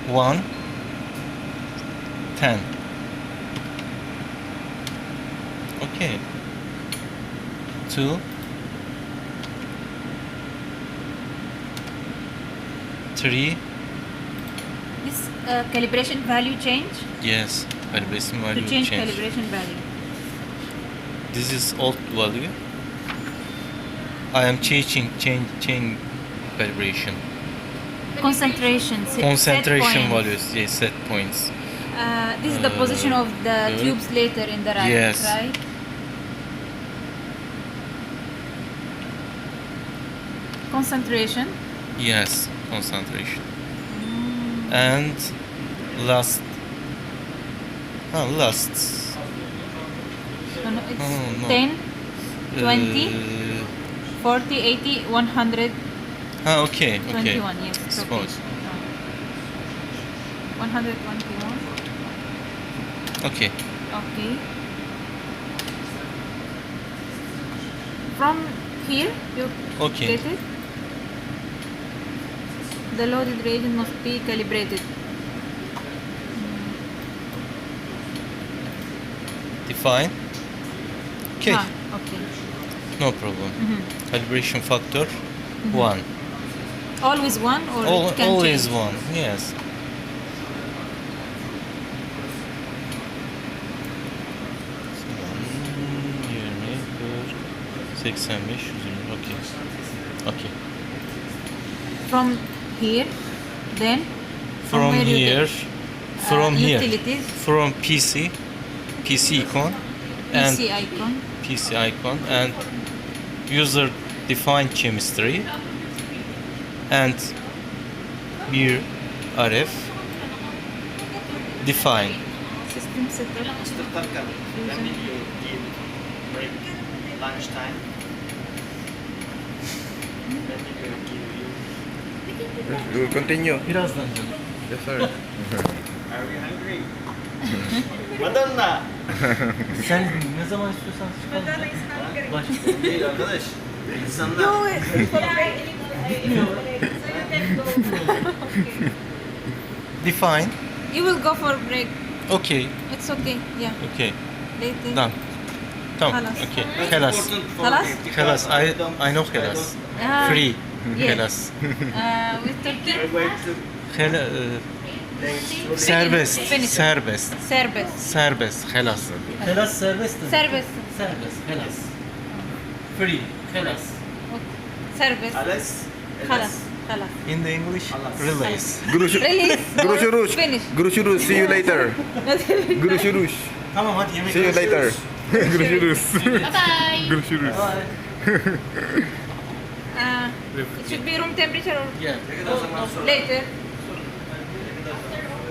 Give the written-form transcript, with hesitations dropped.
1, 10. Okay. 2, 3. This calibration value change? Yes, calibration value To change change. calibration value. This is old value. I am changing calibration. Concentration. Concentration set points. values, yes, set points. This is the position of the good. tubes later in the ride, Yes. right? Concentration. Yes, concentration. And last. Last. No, no, it's Oh, no. 10, 20, 40, 80, 100, Okay, okay. 21. Yes, it's okay. Suppose. 121. Okay. Okay. From here, you Okay. get it. The loaded reagent must be calibrated. Define. Okay. Okay. No problem. Calibration factor 1. Always one or it can Always change? 1. Yes. Okay. Okay. From here, then From where you here, get, from here, utilities, from PC icon, and PC icon, PC icon, and user defined chemistry, and here RF define. system setup. Mr. Tarkan, when did you give break? Lunchtime? When did you give you? You continue. Birazdan canım. Yes, sir. Are we hungry? Madonna! Sen ne zaman istiyorsan çıkalım. Başka. Değil arkadaş. İnsanlar. Define. You will go for break. Okay. It's okay. Yeah. Okay. Later. Done. Tamam. Halas. Okay. That's Helas. important for Halas? me because Helas. don't- I know I Helas. don't- Free. Yes. Helas. With Turkey, I wait to Serbest. Finish. Serbest. serbest. Serbest. Helas. Helas serbest. Serbest. Serbest. Helas. Free. Helas. Serbest. Alas. Halas. Halas. In the English, Halas. release. Release. Guru Shurush. Finish. Guru Shurush. See you later. Guru Shurush. Tamam hadi yemek See you later. Guru Shurush. Bye-bye. Guru Shurush. It should be room temperature or Yeah. Ne kadar zaman sonra? later.